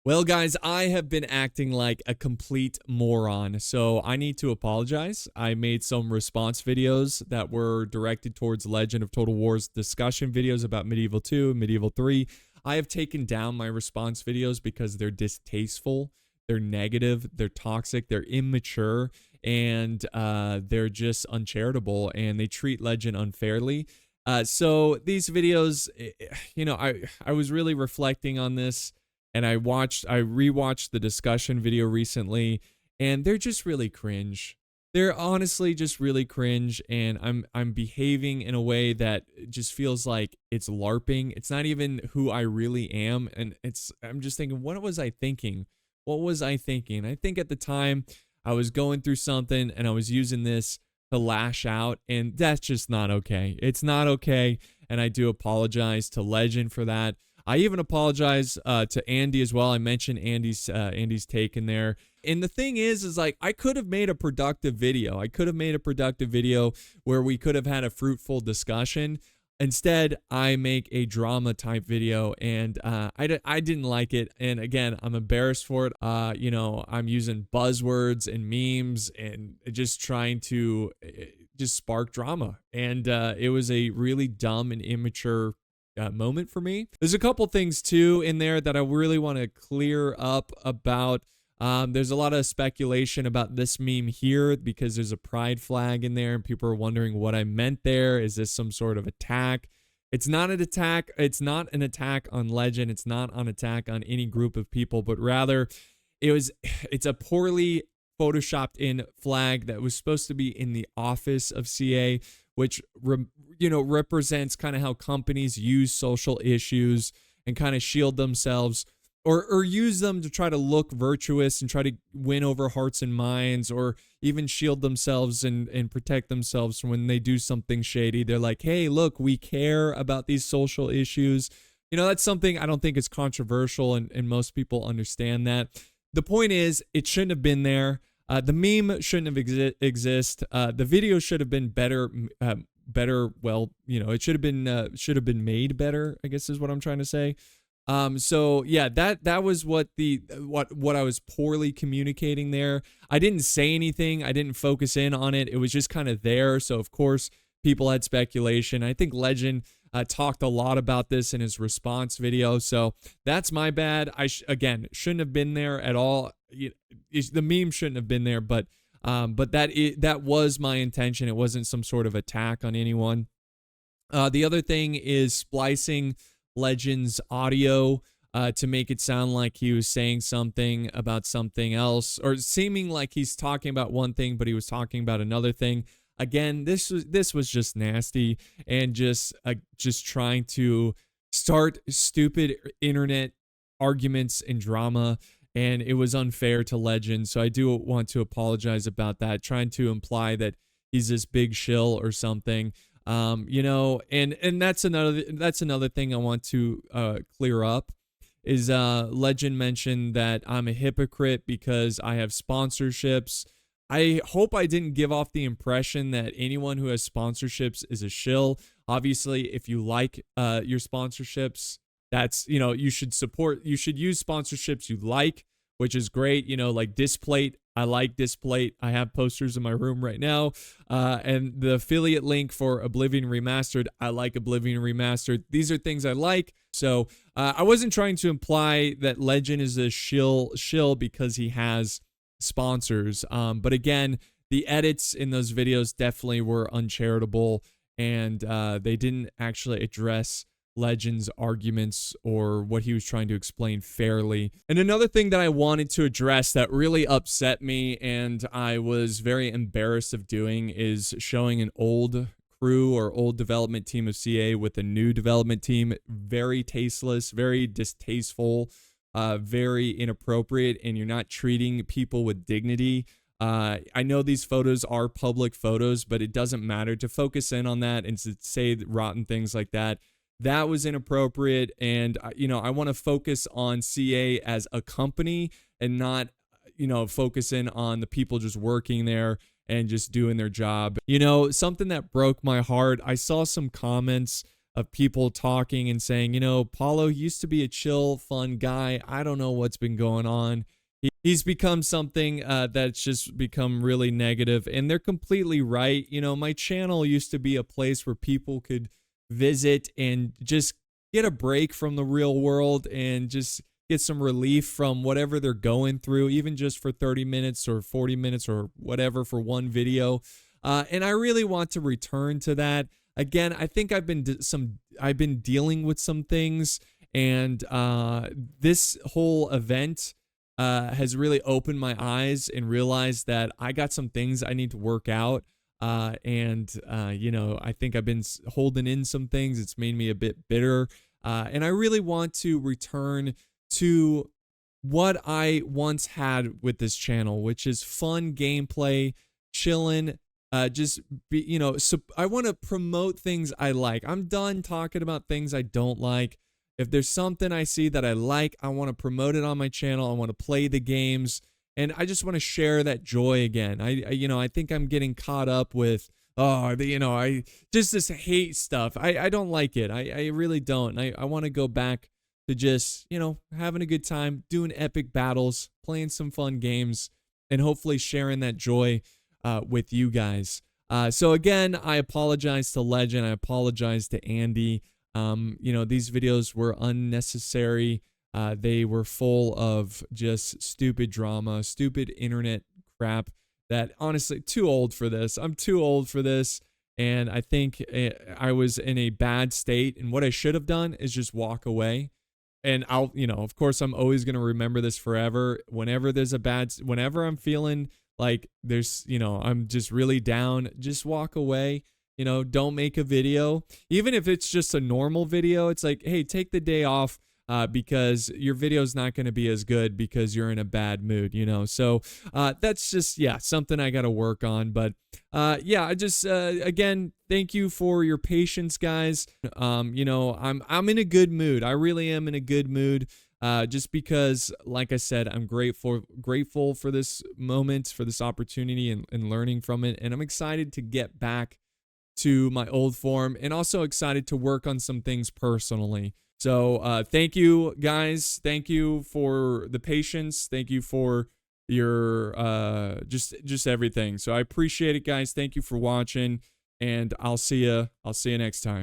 Well, guys, I have been acting like a complete moron, so I need to apologize. I made some response videos that were directed towards Legend of Total War's discussion videos about Medieval 2 and Medieval 3. I have taken down my response videos because they're distasteful, they're negative, they're toxic, they're immature, and they're just uncharitable, and they treat Legend unfairly. So these videos, I was really reflecting on this, and I rewatched the discussion video recently, and they're just really cringe. They're honestly just really cringe, and I'm behaving in a way that just feels like it's LARPing. It's not even who I really am, and I'm just thinking, what was I thinking? What was I thinking? I think at the time I was going through something and I was using this to lash out, and that's just not okay. It's not okay, and I do apologize to Legend for that. I even apologize to Andy as well. I mentioned Andy's take in there. And the thing is like I could have made a productive video. I could have made a productive video where we could have had a fruitful discussion. Instead, I make a drama type video, and I didn't like it. And again, I'm embarrassed for it. I'm using buzzwords and memes and just trying to just spark drama. And it was a really dumb and immature moment for me. There's a couple things too in there that I really want to clear up about. There's a lot of speculation about this meme here because there's a pride flag in there and people are wondering what I meant there. Is this some sort of attack? It's not an attack. It's not an attack on Legend. It's not an attack on any group of people, but rather it's a poorly photoshopped in flag that was supposed to be in the office of CA, which represents kind of how companies use social issues and kind of shield themselves or use them to try to look virtuous and try to win over hearts and minds, or even shield themselves and protect themselves from when they do something shady. They're like, hey, look, we care about these social issues. That's something I don't think is controversial, and most people understand that. The point is, it shouldn't have been there. The meme shouldn't have exist. The video should have been better. Well, it should have been made better, I guess is what I'm trying to say. So yeah, that was what I was poorly communicating there. I didn't say anything. I didn't focus in on it. It was just kind of there. So of course people had speculation. I think Legend talked a lot about this in his response video. So that's my bad. Again, shouldn't have been there at all. The meme shouldn't have been there, but that was my intention. It wasn't some sort of attack on anyone. The other thing is splicing Legend's audio to make it sound like he was saying something about something else, or seeming like he's talking about one thing but he was talking about another thing. Again, this was just nasty, and just trying to start stupid internet arguments and drama, and it was unfair to Legend. So I do want to apologize about that, trying to imply that he's this big shill or something. And that's another thing I want to clear up is Legend mentioned that I'm a hypocrite because I have sponsorships. I hope I didn't give off the impression that anyone who has sponsorships is a shill. Obviously, if you like your sponsorships, that's, you should use sponsorships you like, which is great. Like Displate. I like Displate. I have posters in my room right now. And the affiliate link for Oblivion Remastered, I like Oblivion Remastered. These are things I like. So I wasn't trying to imply that Legend is a shill because he has sponsors. But again, the edits in those videos definitely were uncharitable, and they didn't actually address Legend's arguments or what he was trying to explain fairly. And another thing that I wanted to address that really upset me and I was very embarrassed of doing is showing an old crew or old development team of CA with a new development team. Very tasteless, very distasteful, very inappropriate, and you're not treating people with dignity. I know these photos are public photos, but it doesn't matter to focus in on that and to say rotten things like that. That was inappropriate, and I want to focus on CA as a company and not, focus in on the people just working there and just doing their job. Something that broke my heart, I saw some comments of people talking and saying, Paulo used to be a chill, fun guy. I don't know what's been going on. He's become something that's just become really negative, and they're completely right. My channel used to be a place where people could visit and just get a break from the real world and just get some relief from whatever they're going through, even just for 30 minutes or 40 minutes or whatever for one video. And I really want to return to that. Again, I think I've been dealing with some things, and this whole event has really opened my eyes and realized that I got some things I need to work out. I think I've been holding in some things. It's made me a bit bitter. And I really want to return to what I once had with this channel, which is fun gameplay, chilling, so I want to promote things I like. I'm done talking about things I don't like. If there's something I see that I like, I want to promote it on my channel. I want to play the games, and I just want to share that joy again. I think I'm getting caught up with, I just this hate stuff. I don't like it. I really don't. I want to go back to just, having a good time, doing epic battles, playing some fun games, and hopefully sharing that joy with you guys. So again, I apologize to Legend. I apologize to Andy. These videos were unnecessary. They were full of just stupid drama, stupid internet crap that honestly, too old for this. I'm too old for this. And I think I was in a bad state. And what I should have done is just walk away. And of course, I'm always going to remember this forever. Whenever I'm feeling like I'm just really down, just walk away. Don't make a video. Even if it's just a normal video, it's like, hey, take the day off because your video is not going to be as good because you're in a bad mood, So that's just, something I got to work on. But I just, again, thank you for your patience, guys. I'm in a good mood. I really am in a good mood. Just because, like I said, I'm grateful for this moment, for this opportunity and learning from it. And I'm excited to get back to my old form, and also excited to work on some things personally. So thank you, guys. Thank you for the patience. Thank you for your just everything. So I appreciate it, guys. Thank you for watching, and I'll see you next time.